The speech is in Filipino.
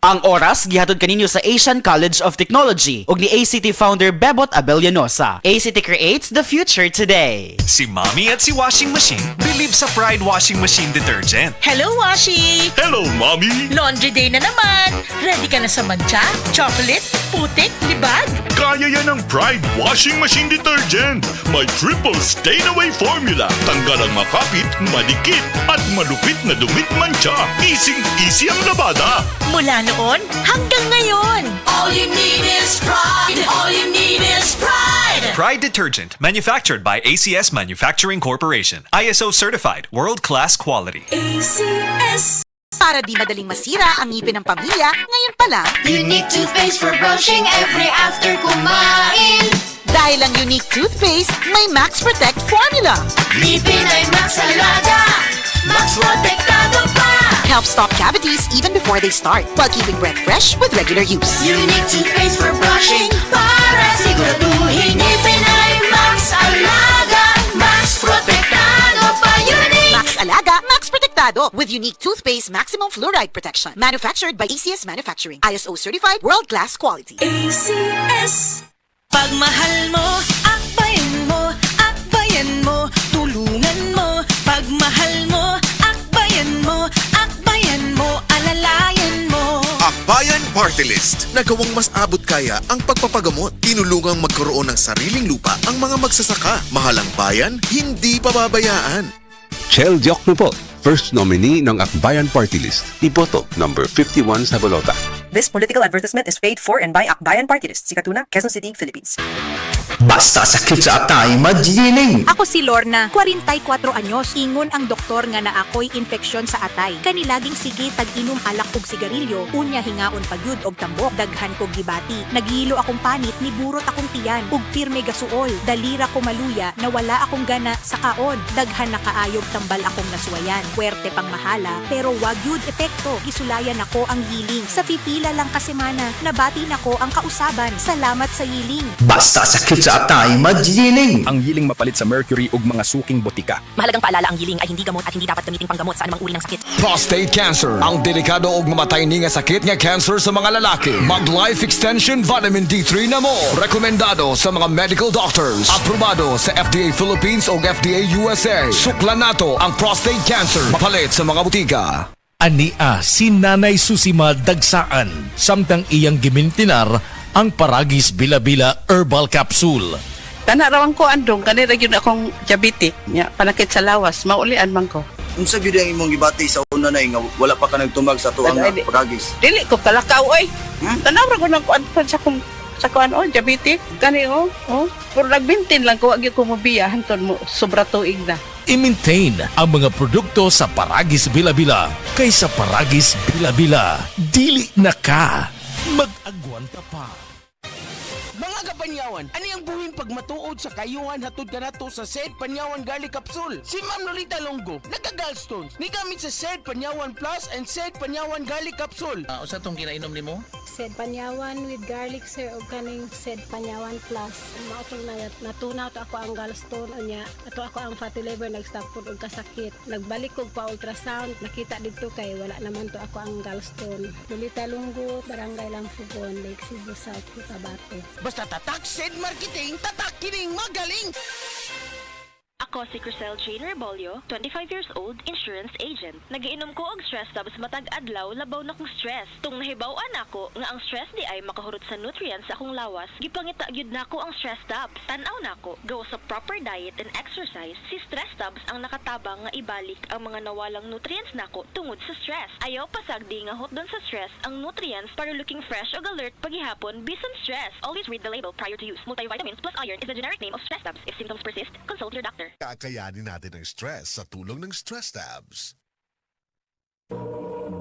Ang oras gihatod kaninyo sa Asian College of Technology ug ni ACT founder Bebot Abellanosa. ACT creates the future today. Si Mommy at si Washing Machine believe sa Pride Washing Machine Detergent. Hello, Washi! Hello, Mommy! Laundry day na naman! Ready ka na sa mancha, chocolate, putik, libag? Kaya yan ang Pride Washing Machine Detergent. May triple stain-away formula. Tanggal ang makapit, malikit, at malupit na dumit mancha. Easy ang labada. Mula noon hanggang ngayon. All you need is pride. All you need is pride. Pride Detergent, manufactured by ACS Manufacturing Corporation. ISO certified, world-class quality. ACS. Para di madaling masira ang ngipin ng pamilya, ngayon pa lang, Unique toothpaste for brushing every after kumain. dahil ang unique toothpaste, may Max Protect formula. Ngipin ay Max Alaga. Max Protectado pa. Helps stop cavities even before they start, while keeping breath fresh with regular use. Unique toothpaste for brushing para siguraduhin ngipin ay Max Alaga. Max Protectado pa. Unique. Max Alaga, Max Protectado with unique toothpaste maximum fluoride protection. Manufactured by ACS Manufacturing. ISO certified, world-class quality. ACS. Pagmahal mo, akbayan mo, akbayan mo, tulungan mo. Pagmahal mo, akbayan mo, alalayan mo. Akbayan Party List. Nagawang mas abot kaya ang pagpapagamot. Tinulungang magkaroon ng sariling lupa ang mga magsasaka. Mahalang bayan, hindi pababayaan. Chel Diokno po, first nominee ng Akbayan Party List. Iboto, number 51 sa bolota. This political advertisement is paid for and by Akbayan Party List, Sikatuna, Quezon City, Philippines. Basta sakit sa atay, magiling! Ako si Lorna, 44 anyos. Ingon ang doktor nga na ako'y infeksyon sa atay. Kanilaging sige tag-inom alak og sigarilyo, unya hingaon pagyud og tambok, daghan kog gibati. Naghilo akong panit, niburot akong tiyan, ug pirme gasuol. Dalira ko maluya, nawala akong gana sa kaon. Daghan na kaayog tambal akong naswayan. Puwerte pang mahala, pero wag yud epekto. Gisulayan ako ang yiling. Sa pipila lang ka semana, nabati nako ang kausaban. Salamat sa yiling. Basta sakit sa atay, magiling! Ang yiling mapalit sa mercury ug mga suking botika. Mahalagang paalala, ang yiling ay hindi gamot at hindi dapat gamitin panggamot sa anumang uri ng sakit. Prostate cancer, ang delikado ug mamatay ni nga sakit nga cancer sa mga lalaki. Mag Life Extension Vitamin D3 na mo. Rekomendado sa mga medical doctors. Aprobado sa FDA Philippines ug FDA USA. Suklan nato ang prostate cancer. Mapalit sa mga butika. Ania si Nanay Susima Dagsaan, samtang iyang gimintinar ang Paragis Bila-Bila Herbal Capsule. Tanarawan ko andong, kanira yun akong diabetic, nya, panakit sa lawas, maulian man ko. Unsa gyud ang imong gibati sa una na nga wala pa ka nagtumag sa tuang nga Paragis? Dili ko kalakaw oy. Tanawra ko nang kuan sa kung sa kuan diabetic, kani pero nagbintin lang ko agi ko mobiya hanton mo sobra tuig na. I-maintain ang mga produkto sa Paragis Bila-Bila kaysa Paragis Bila-Bila. Dili na ka. Mag-agwanta pa. Mga kapanyawan, ani ang buhing pagmatuod sa kayuhan hatod kanato sa Sed Panyawan Garlic Capsule. Si Ma'am Lolita Longo, nagka-gallstones. Ni gamit sa Sed Panyawan Plus and Sed Panyawan Garlic Capsule. Usa tong kinainom nimo? Sed Panyawan with garlic sir o kaning Sed Panyawan Plus. Mao tong natunaw to ako ang gallstone unya. Ato ako ang fatty liver nag-stop food og kasakit. Nagbalik kog pa ultrasound, nakita dito kay wala naman to ako ang gallstone. Lolita Longo, Barangay Lamfugon, Lake Cebu South, Cotabato. Basta tatak Sed Marketing, tatak kining magaling! Ako si Crisel Jane Rebolio, 25 years old, insurance agent. Nagiinom ko og stress tabs matag adlaw labaw na kong stress. Tung nahibaw-an ako nga ang stress di ay makahurot sa nutrients sa akong lawas, gipangita gyud nako ang stress tabs. Tan-aw nako, gawa sa proper diet and exercise, si stress tabs ang nakatabang nga ibalik ang mga nawalang nutrients nako tungod sa stress. Ayaw pasagdi nga hot doon sa stress ang nutrients para looking fresh og alert paghihapon bisan stress. Always read the label prior to use. Multivitamins plus iron is the generic name of stress tabs. If symptoms persist, consult your doctor. Kakayanin natin ang stress sa tulong ng Stress Tabs.